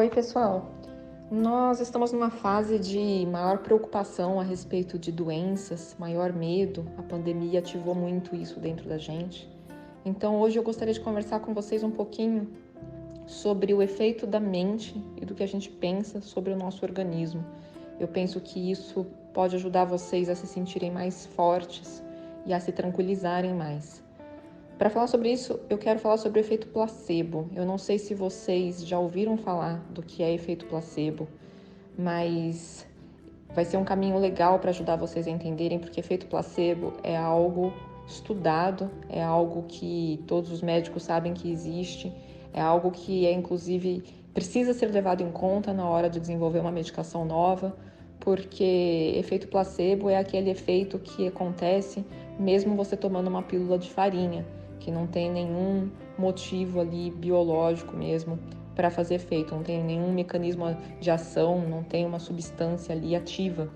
Oi, pessoal. Nós estamos numa fase de maior preocupação a respeito de doenças, maior medo. A pandemia ativou muito isso dentro da gente. Então, hoje eu gostaria de conversar com vocês um pouquinho sobre o efeito da mente e do que a gente pensa sobre o nosso organismo. Eu penso que isso pode ajudar vocês a se sentirem mais fortes e a se tranquilizarem mais. Para falar sobre isso, eu quero falar sobre o efeito placebo. Eu não sei se vocês já ouviram falar do que é efeito placebo, mas vai ser um caminho legal para ajudar vocês a entenderem, porque efeito placebo é algo estudado, é algo que todos os médicos sabem que existe, é algo que inclusive precisa ser levado em conta na hora de desenvolver uma medicação nova, porque efeito placebo é aquele efeito que acontece mesmo você tomando uma pílula de farinha, que não tem nenhum motivo ali biológico mesmo para fazer efeito, não tem nenhum mecanismo de ação, não tem uma substância ali ativa.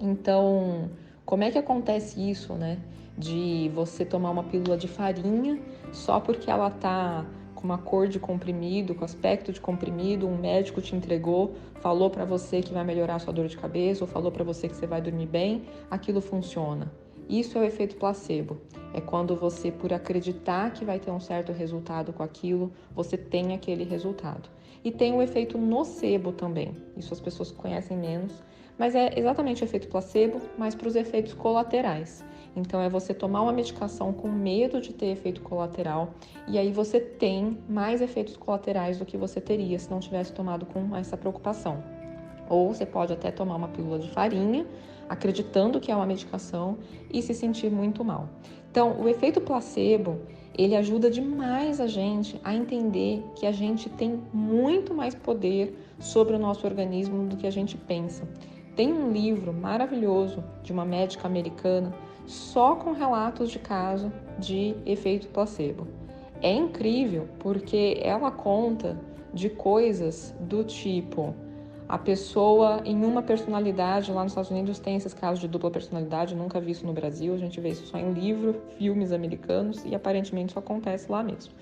Então, como é que acontece isso, né? De você tomar uma pílula de farinha só porque ela tá com uma cor de comprimido, com aspecto de comprimido, um médico te entregou, falou para você que vai melhorar a sua dor de cabeça ou falou para você que você vai dormir bem, aquilo funciona. Isso é o efeito placebo. É quando você, por acreditar que vai ter um certo resultado com aquilo, você tem aquele resultado. E tem o efeito nocebo também. Isso as pessoas conhecem menos, mas é exatamente o efeito placebo, mas para os efeitos colaterais. Então é você tomar uma medicação com medo de ter efeito colateral e aí você tem mais efeitos colaterais do que você teria se não tivesse tomado com essa preocupação. Ou você pode até tomar uma pílula de farinha, acreditando que é uma medicação e se sentir muito mal. Então, o efeito placebo, ele ajuda demais a gente a entender que a gente tem muito mais poder sobre o nosso organismo do que a gente pensa. Tem um livro maravilhoso de uma médica americana só com relatos de caso de efeito placebo. É incrível porque ela conta de coisas do tipo: a pessoa em uma personalidade, lá nos Estados Unidos tem esses casos de dupla personalidade, eu nunca vi isso no Brasil, a gente vê isso só em livro, filmes americanos e aparentemente isso acontece lá mesmo.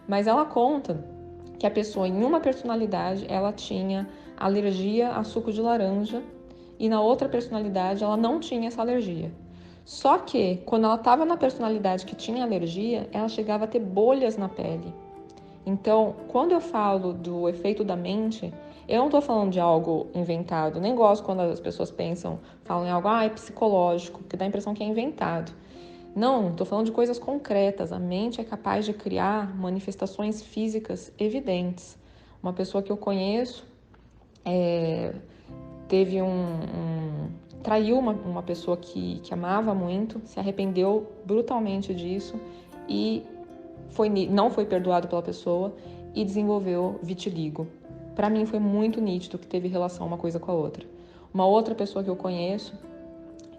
Mas ela conta que a pessoa em uma personalidade, ela tinha alergia a suco de laranja e na outra personalidade ela não tinha essa alergia. Só que quando ela estava na personalidade que tinha alergia, ela chegava a ter bolhas na pele. Então, quando eu falo do efeito da mente, eu não estou falando de algo inventado. Nem gosto quando as pessoas falam em algo é psicológico, que dá a impressão que é inventado. Não, estou falando de coisas concretas. A mente é capaz de criar manifestações físicas evidentes. Uma pessoa que eu conheço teve traiu uma pessoa que amava muito, se arrependeu brutalmente disso e não foi perdoado pela pessoa e desenvolveu vitiligo. Para mim foi muito nítido que teve relação uma coisa com a outra. Uma outra pessoa que eu conheço,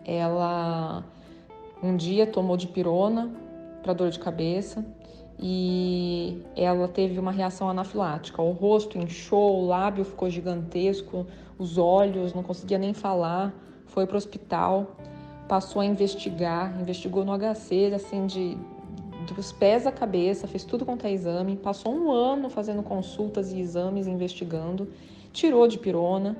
ela um dia tomou dipirona para dor de cabeça e ela teve uma reação anafilática. O rosto inchou, o lábio ficou gigantesco, os olhos, não conseguia nem falar. Foi para o hospital, passou a investigou no HC, assim, dos pés à cabeça, fez tudo quanto é exame, passou um ano fazendo consultas e exames, investigando, tirou dipirona,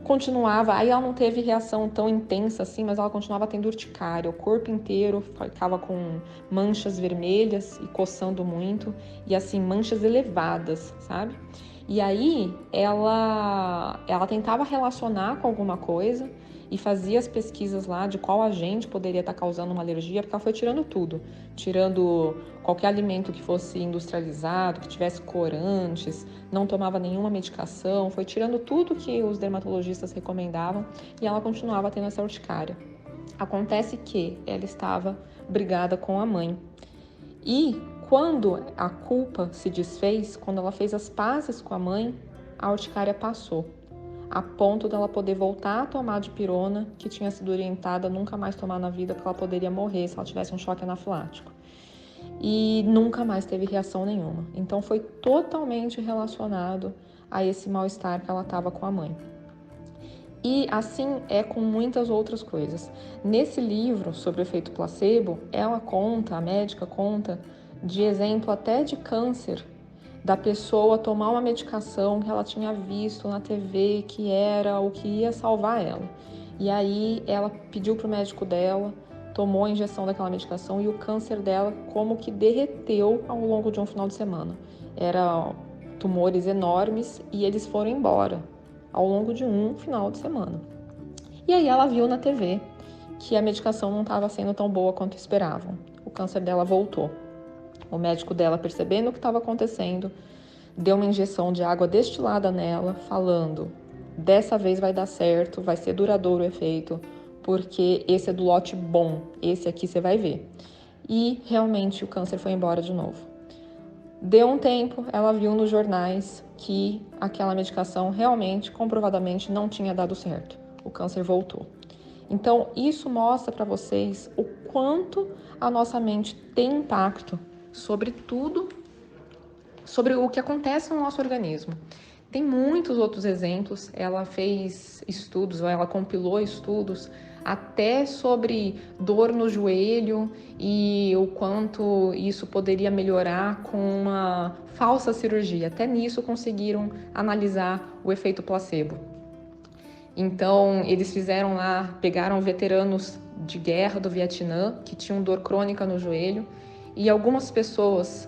continuava, aí ela não teve reação tão intensa assim, mas ela continuava tendo urticária, o corpo inteiro ficava com manchas vermelhas e coçando muito, e assim, manchas elevadas, sabe? E aí ela tentava relacionar com alguma coisa e fazia as pesquisas lá de qual agente poderia estar causando uma alergia, porque ela foi tirando tudo, tirando qualquer alimento que fosse industrializado, que tivesse corantes, não tomava nenhuma medicação, foi tirando tudo que os dermatologistas recomendavam e ela continuava tendo essa urticária. Acontece que ela estava brigada com a mãe. E quando a culpa se desfez, quando ela fez as pazes com a mãe, a urticária passou, a ponto dela poder voltar a tomar dipirona, que tinha sido orientada a nunca mais tomar na vida, porque ela poderia morrer se ela tivesse um choque anafilático. E nunca mais teve reação nenhuma. Então foi totalmente relacionado a esse mal-estar que ela estava com a mãe. E assim é com muitas outras coisas. Nesse livro sobre o efeito placebo, a médica conta de exemplo até de câncer, da pessoa tomar uma medicação que ela tinha visto na TV que era o que ia salvar ela. E aí ela pediu pro médico dela, tomou a injeção daquela medicação e o câncer dela como que derreteu ao longo de um final de semana. Eram tumores enormes e eles foram embora ao longo de um final de semana. E aí ela viu na TV que a medicação não estava sendo tão boa quanto esperavam. O câncer dela voltou. O médico dela, percebendo o que estava acontecendo, deu uma injeção de água destilada nela, falando: dessa vez vai dar certo, vai ser duradouro o efeito, porque esse é do lote bom, esse aqui você vai ver. E realmente o câncer foi embora de novo. Deu um tempo, ela viu nos jornais que aquela medicação realmente, comprovadamente, não tinha dado certo. O câncer voltou. Então, isso mostra para vocês o quanto a nossa mente tem impacto sobre tudo, sobre o que acontece no nosso organismo. Tem muitos outros exemplos, ela fez estudos, ou ela compilou estudos até sobre dor no joelho e o quanto isso poderia melhorar com uma falsa cirurgia. Até nisso conseguiram analisar o efeito placebo. Então, eles fizeram lá, pegaram veteranos de guerra do Vietnã que tinham dor crônica no joelho e algumas pessoas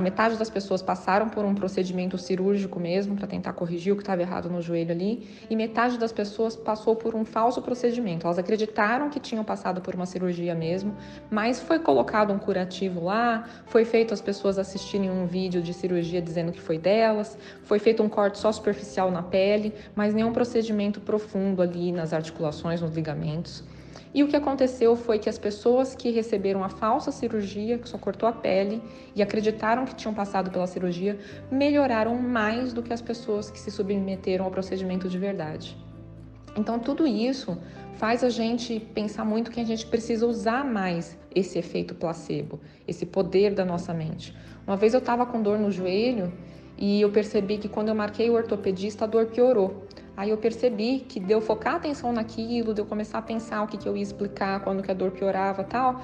metade das pessoas passaram por um procedimento cirúrgico mesmo para tentar corrigir o que estava errado no joelho ali e metade das pessoas passou por um falso procedimento. Elas acreditaram que tinham passado por uma cirurgia mesmo, mas foi colocado um curativo lá, foi feito as pessoas assistirem um vídeo de cirurgia dizendo que foi delas, foi feito um corte só superficial na pele, mas nenhum procedimento profundo ali nas articulações, nos ligamentos. E o que aconteceu foi que as pessoas que receberam a falsa cirurgia, que só cortou a pele, e acreditaram que tinham passado pela cirurgia, melhoraram mais do que as pessoas que se submeteram ao procedimento de verdade. Então, tudo isso faz a gente pensar muito que a gente precisa usar mais esse efeito placebo, esse poder da nossa mente. Uma vez eu estava com dor no joelho e eu percebi que quando eu marquei o ortopedista, a dor piorou. Aí eu percebi que de eu focar atenção naquilo, de eu começar a pensar o que eu ia explicar, quando que a dor piorava e tal,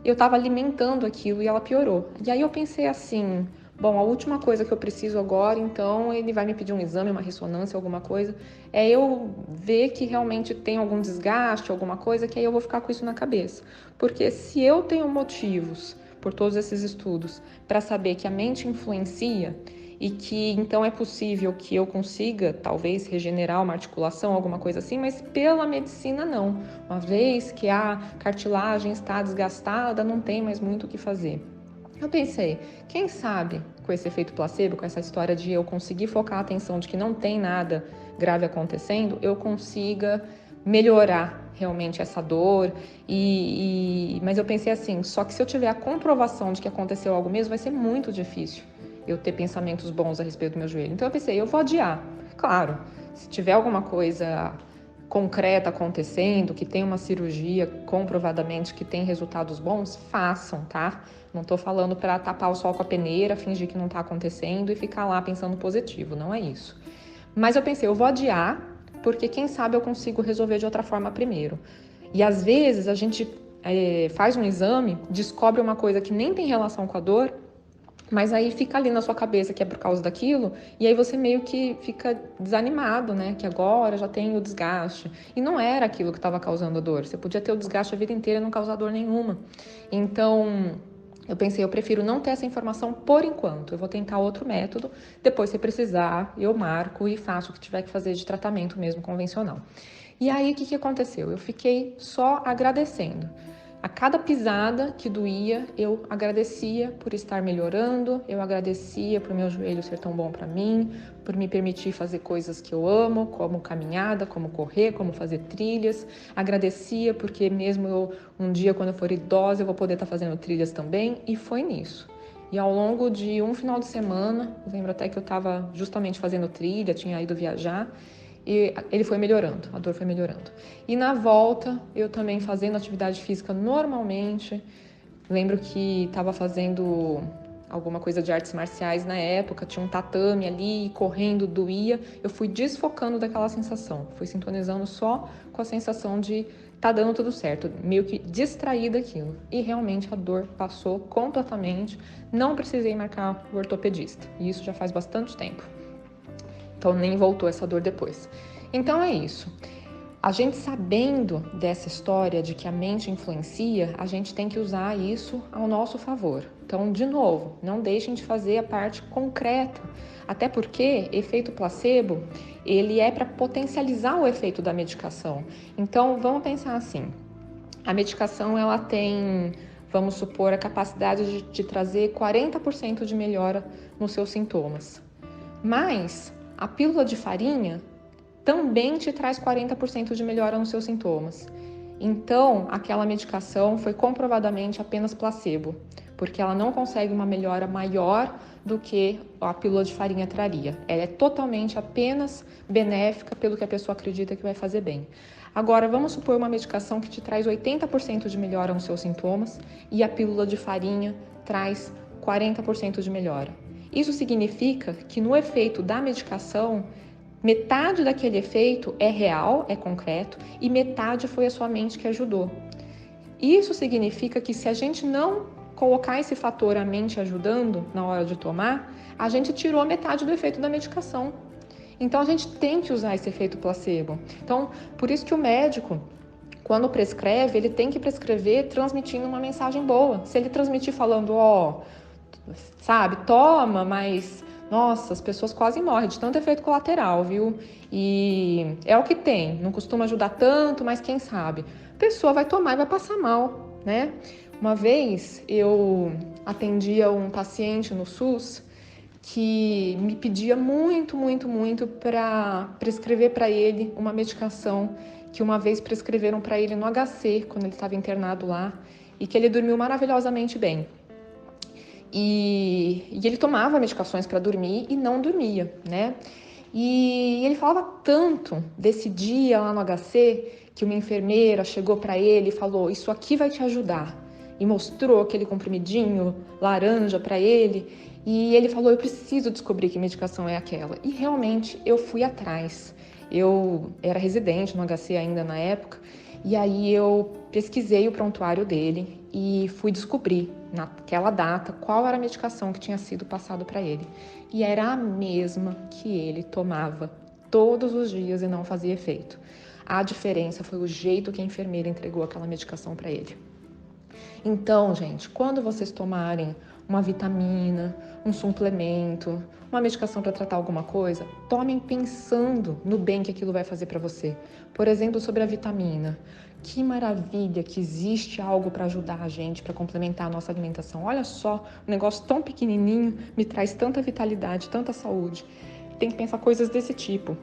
eu estava alimentando aquilo e ela piorou. E aí eu pensei assim, bom, a última coisa que eu preciso agora, então ele vai me pedir um exame, uma ressonância, alguma coisa, é eu ver que realmente tem algum desgaste, alguma coisa, que aí eu vou ficar com isso na cabeça. Porque se eu tenho motivos, por todos esses estudos, para saber que a mente influencia, e que então é possível que eu consiga, talvez, regenerar uma articulação, alguma coisa assim, mas pela medicina não. Uma vez que a cartilagem está desgastada, não tem mais muito o que fazer. Eu pensei, quem sabe com esse efeito placebo, com essa história de eu conseguir focar a atenção de que não tem nada grave acontecendo, eu consiga melhorar realmente essa dor. Mas eu pensei assim, só que se eu tiver a comprovação de que aconteceu algo mesmo, vai ser muito difícil eu ter pensamentos bons a respeito do meu joelho. Então eu pensei, eu vou adiar. Claro, se tiver alguma coisa concreta acontecendo, que tem uma cirurgia comprovadamente que tem resultados bons, façam, tá? Não tô falando para tapar o sol com a peneira, fingir que não tá acontecendo e ficar lá pensando positivo, não é isso. Mas eu pensei, eu vou adiar, porque quem sabe eu consigo resolver de outra forma primeiro. E às vezes a gente faz um exame, descobre uma coisa que nem tem relação com a dor, mas aí fica ali na sua cabeça que é por causa daquilo, e aí você meio que fica desanimado, né? Que agora já tem o desgaste. E não era aquilo que estava causando a dor. Você podia ter o desgaste a vida inteira e não causar dor nenhuma. Então, eu pensei, eu prefiro não ter essa informação por enquanto. Eu vou tentar outro método. Depois, se precisar, eu marco e faço o que tiver que fazer de tratamento mesmo convencional. E aí, o que aconteceu? Eu fiquei só agradecendo. A cada pisada que doía, eu agradecia por estar melhorando, eu agradecia por meu joelho ser tão bom para mim, por me permitir fazer coisas que eu amo, como caminhada, como correr, como fazer trilhas. Agradecia porque mesmo um dia, quando eu for idosa, eu vou poder estar fazendo trilhas também, e foi nisso. E ao longo de um final de semana, eu lembro até que eu estava justamente fazendo trilha, tinha ido viajar, e ele foi melhorando, a dor foi melhorando. E na volta, eu também fazendo atividade física normalmente. Lembro que estava fazendo alguma coisa de artes marciais na época, tinha um tatame ali, correndo, doía. Eu fui desfocando daquela sensação, fui sintonizando só com a sensação de tá dando tudo certo, meio que distraída aquilo. E realmente a dor passou completamente, não precisei marcar o ortopedista. E isso já faz bastante tempo. Então nem voltou essa dor depois. Então é isso. A gente sabendo dessa história de que a mente influencia, a gente tem que usar isso ao nosso favor. Então, de novo, não deixem de fazer a parte concreta. Até porque efeito placebo, ele é para potencializar o efeito da medicação. Então, vamos pensar assim. A medicação, ela tem, vamos supor, a capacidade de trazer 40% de melhora nos seus sintomas. Mas a pílula de farinha também te traz 40% de melhora nos seus sintomas. Então, aquela medicação foi comprovadamente apenas placebo, porque ela não consegue uma melhora maior do que a pílula de farinha traria. Ela é totalmente apenas benéfica pelo que a pessoa acredita que vai fazer bem. Agora, vamos supor uma medicação que te traz 80% de melhora nos seus sintomas e a pílula de farinha traz 40% de melhora. Isso significa que no efeito da medicação, metade daquele efeito é real, é concreto, e metade foi a sua mente que ajudou. Isso significa que se a gente não colocar esse fator, a mente ajudando, na hora de tomar, a gente tirou metade do efeito da medicação. Então a gente tem que usar esse efeito placebo. Então, por isso que o médico, quando prescreve, ele tem que prescrever transmitindo uma mensagem boa. Se ele transmitir falando, sabe, toma, mas nossa, as pessoas quase morrem de tanto efeito colateral, viu? E é o que tem, não costuma ajudar tanto, mas quem sabe? A pessoa vai tomar e vai passar mal, né? Uma vez eu atendia um paciente no SUS que me pedia muito para prescrever para ele uma medicação que uma vez prescreveram para ele no HC, quando ele estava internado lá, e que ele dormiu maravilhosamente bem. E ele tomava medicações para dormir e não dormia, né? E ele falava tanto desse dia lá no HC que uma enfermeira chegou para ele e falou: isso aqui vai te ajudar. E mostrou aquele comprimidinho laranja para ele. E ele falou: eu preciso descobrir que medicação é aquela. E realmente eu fui atrás. Eu era residente no HC ainda na época. E aí eu pesquisei o prontuário dele e fui descobrir naquela data qual era a medicação que tinha sido passado para ele. E era a mesma que ele tomava todos os dias e não fazia efeito. A diferença foi o jeito que a enfermeira entregou aquela medicação para ele. Então, gente, quando vocês tomarem uma vitamina, um suplemento, uma medicação para tratar alguma coisa, tomem pensando no bem que aquilo vai fazer para você. Por exemplo, sobre a vitamina. Que maravilha que existe algo para ajudar a gente, para complementar a nossa alimentação. Olha só, um negócio tão pequenininho me traz tanta vitalidade, tanta saúde. Tem que pensar coisas desse tipo,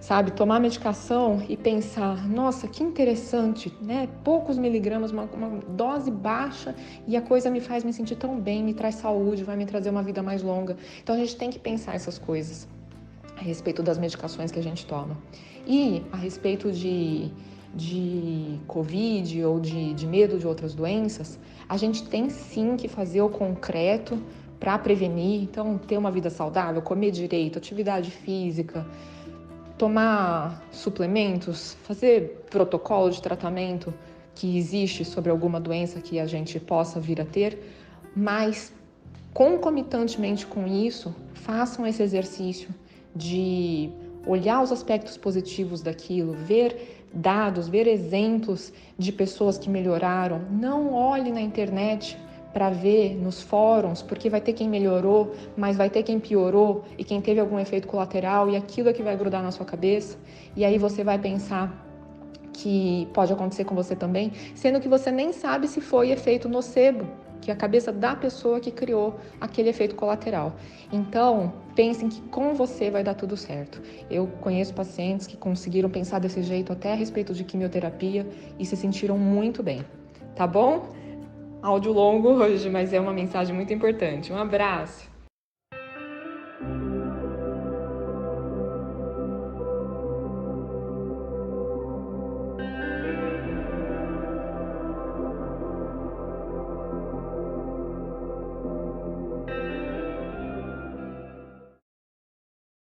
sabe? Tomar medicação e pensar, nossa, que interessante, né? Poucos miligramas, uma dose baixa e a coisa me faz me sentir tão bem, me traz saúde, vai me trazer uma vida mais longa. Então a gente tem que pensar essas coisas a respeito das medicações que a gente toma. E a respeito de Covid ou de medo de outras doenças, a gente tem sim que fazer o concreto para prevenir. Então, ter uma vida saudável, comer direito, atividade física, tomar suplementos, fazer protocolo de tratamento que existe sobre alguma doença que a gente possa vir a ter, mas concomitantemente com isso, façam esse exercício de olhar os aspectos positivos daquilo, ver dados, ver exemplos de pessoas que melhoraram. Não olhe na internet para ver nos fóruns, porque vai ter quem melhorou, mas vai ter quem piorou e quem teve algum efeito colateral, e aquilo é que vai grudar na sua cabeça. E aí você vai pensar que pode acontecer com você também, sendo que você nem sabe se foi efeito nocebo, que é a cabeça da pessoa que criou aquele efeito colateral. Então, pensem que com você vai dar tudo certo. Eu conheço pacientes que conseguiram pensar desse jeito até a respeito de quimioterapia e se sentiram muito bem, tá bom? Áudio longo hoje, mas é uma mensagem muito importante. Um abraço!